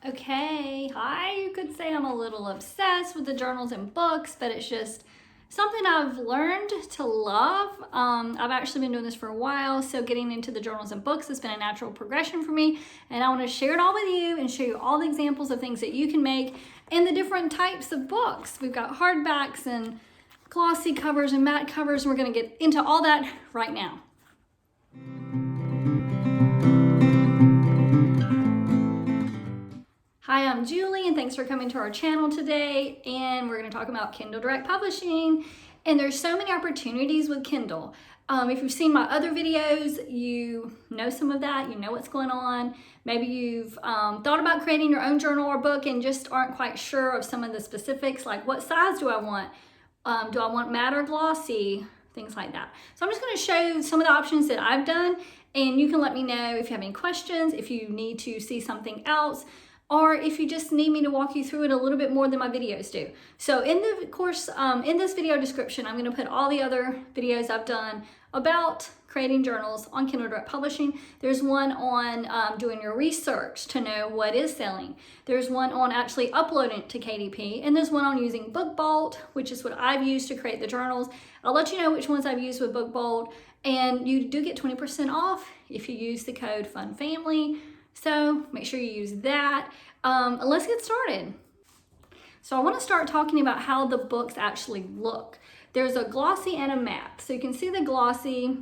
Okay, you could say I'm a little obsessed with the journals and books, but it's just something I've learned to love. I've actually been doing this for a while, so getting into the journals and books has been a natural progression for me, and I want to share it all with you and show you all the examples of things that you can make in the different types of books. We've got hardbacks and glossy covers and matte covers, and we're going to get into all that right now. Hi, I'm Julie, and thanks for coming to our channel today. And we're going to talk about Kindle Direct Publishing. And there's so many opportunities with Kindle. If you've seen my other videos, you know some of that. You know what's going on. Maybe you've thought about creating your own journal or book and just aren't quite sure of some of the specifics, like what size do I want? Do I want matte or glossy? Things like that. So I'm just going to show you some of the options that I've done, and you can let me know if you have any questions, if you need to see something else, or if you just need me to walk you through it a little bit more than my videos do. So in the course, in this video description, I'm gonna put all the other videos I've done about creating journals on Kindle Direct Publishing. There's one on doing your research to know what is selling. There's one on actually uploading it to KDP, and there's one on using BookBolt, which is what I've used to create the journals. I'll let you know which ones I've used with BookBolt, and you do get 20% off if you use the code FUNFAMILY. So make sure you use that. Let's get started. So I want to start talking about how the books actually look. There's a glossy and a matte. So you can see the glossy,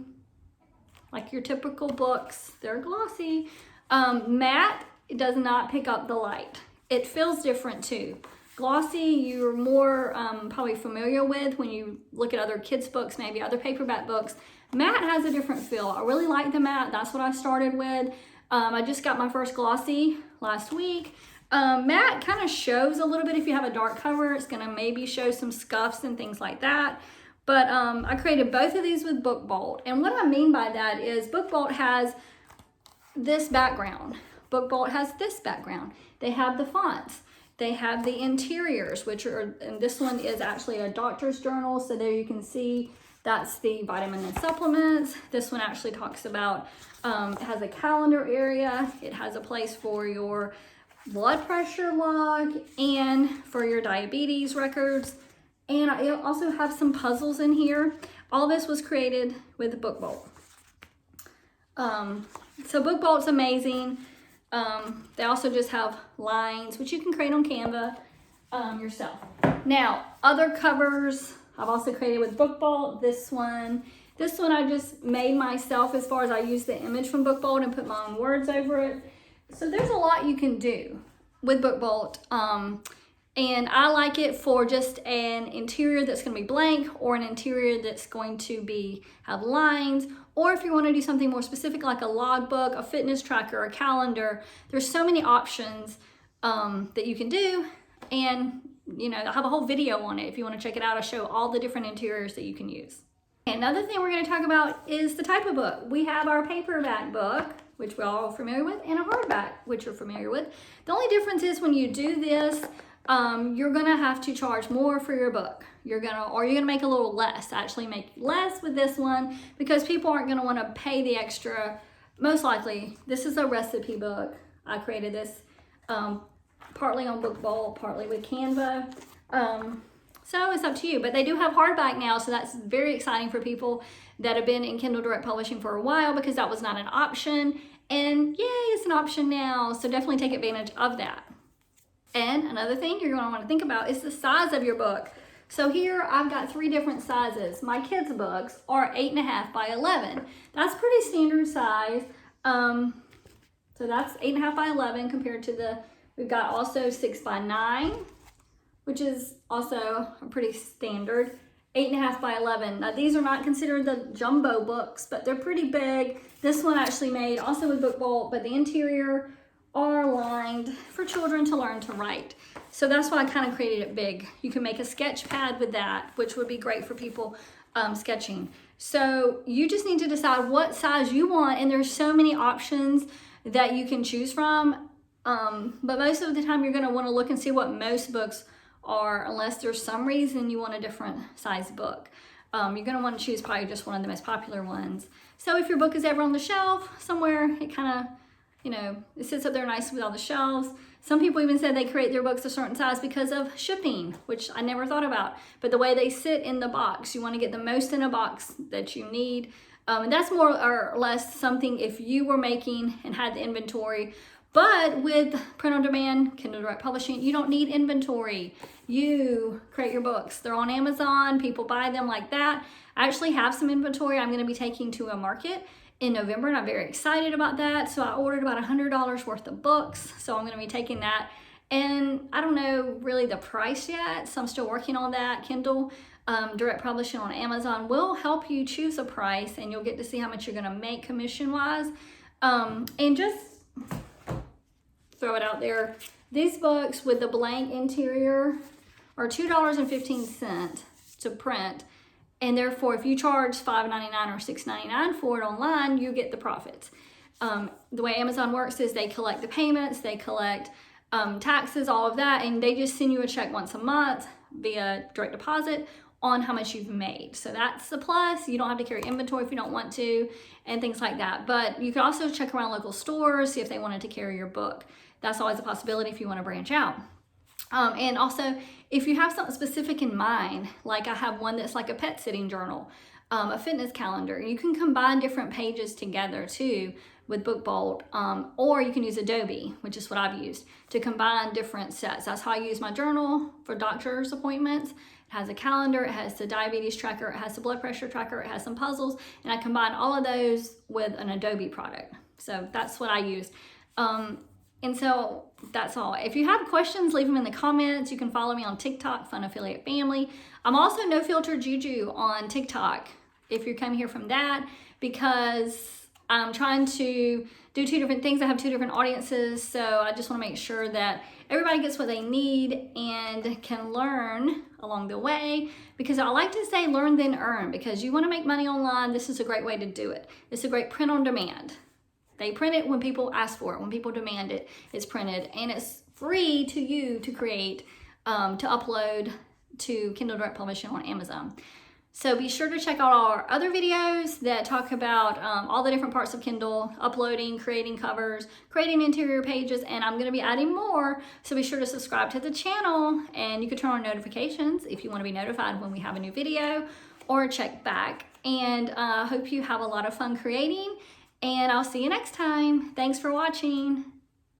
like your typical books, they're glossy. Matte, it does not pick up the light. It feels different too. Glossy, you're more probably familiar with when you look at other kids' books, maybe other paperback books. Matte has a different feel. I really like the matte. That's what I started with. I just got my first glossy last week. Matte kind of shows a little bit if you have a dark cover. It's going to maybe show some scuffs and things like that. But I created both of these with BookBolt. And what I mean by that is BookBolt has this background. BookBolt has this background. They have the fonts. They have the interiors, which are, and this one is actually a doctor's journal. So there you can see that's the vitamin and supplements. This one actually talks about, it has a calendar area. It has a place for your blood pressure log and for your diabetes records. And I also have some puzzles in here. All this was created with BookBolt. So BookBolt's amazing. They also just have lines, which you can create on Canva yourself. Now, other covers I've also created with BookBolt. This one I just made myself as far as I used the image from BookBolt and put my own words over it. So there's a lot you can do with BookBolt. And I like it for just an interior that's going to be blank, or an interior that's going to have lines, or if you want to do something more specific like a logbook, a fitness tracker, a calendar. There's so many options that you can do, and you know, I have a whole video on it. If you want to check it out, I show all the different interiors that you can use. Another thing we're going to talk about is the type of book. We have our paperback book, which we're all familiar with, and a hardback, which you're familiar with. The only difference is when you do this, you're going to have to charge more for your book. You're going to make a little less, actually make less with this one, because people aren't going to want to pay the extra. Most likely, this is a recipe book. I created this partly on BookBolt, partly with Canva. So it's up to you, but they do have hardback now, so that's very exciting for people that have been in Kindle Direct Publishing for a while, because that was not an option, and yay, it's an option now, so definitely take advantage of that. And another thing you're going to want to think about is the size of your book. So here I've got 3 different sizes. My kids' books are 8.5 by 11. That's pretty standard size. So that's 8.5 by 11 compared to we've got also 6 by 9, which is also a pretty standard 8.5 by 11. Now these are not considered the jumbo books, but they're pretty big. This one actually made also with BookBolt, but the interior are lined for children to learn to write. So that's why I kind of created it big. You can make a sketch pad with that, which would be great for people sketching. So you just need to decide what size you want, and there's so many options that you can choose from. But most of the time you're going to want to look and see what most books are, unless there's some reason you want a different size book. You're going to want to choose probably just one of the most popular ones. So if your book is ever on the shelf somewhere, it kind of, you know, it sits up there nice with all the shelves. Some people even said they create their books a certain size because of shipping, which I never thought about. But the way they sit in the box, you want to get the most in a box that you need. And that's more or less something if you were making and had the inventory. But with print on demand, Kindle Direct Publishing, you don't need inventory. You create your books. They're on Amazon. People buy them like that. I actually have some inventory I'm going to be taking to a market in November, and I'm very excited about that. So I ordered about $100 worth of books. So I'm going to be taking that. And I don't know really the price yet, so I'm still working on that. Kindle Direct Publishing on Amazon will help you choose a price, and you'll get to see how much you're going to make commission-wise. And just throw it out there. These books with the blank interior are $2.15 to print. And therefore, if you charge $5.99 or $6.99 for it online, you get the profits. The way Amazon works is they collect the payments, they collect taxes, all of that, and they just send you a check once a month via direct deposit on how much you've made. So that's the plus. You don't have to carry inventory if you don't want to, and things like that. But you can also check around local stores, see if they wanted to carry your book. That's always a possibility if you want to branch out. And also, if you have something specific in mind, like I have one that's like a pet sitting journal, a fitness calendar, you can combine different pages together too with BookBolt, or you can use Adobe, which is what I've used, to combine different sets. That's how I use my journal for doctor's appointments. It has a calendar, it has the diabetes tracker, it has the blood pressure tracker, it has some puzzles, and I combine all of those with an Adobe product. So that's what I used. And so that's all. If you have questions, leave them in the comments. You can follow me on TikTok, Fun Affiliate Family. I'm also No Filter Juju on TikTok if you're coming here from that, because I'm trying to do 2 different things. I have 2 different audiences, so I just want to make sure that everybody gets what they need and can learn along the way, because I like to say learn then earn, because you want to make money online. This is a great way to do it. It's a great print on demand. They print it when people ask for it, when people demand it, it's printed, and it's free to you to create, to upload to Kindle Direct Publishing on Amazon. So be sure to check out our other videos that talk about all the different parts of Kindle, uploading, creating covers, creating interior pages, and I'm going to be adding more. So be sure to subscribe to the channel, and you can turn on notifications if you want to be notified when we have a new video, or check back. And I hope you have a lot of fun creating. And I'll see you next time. Thanks for watching.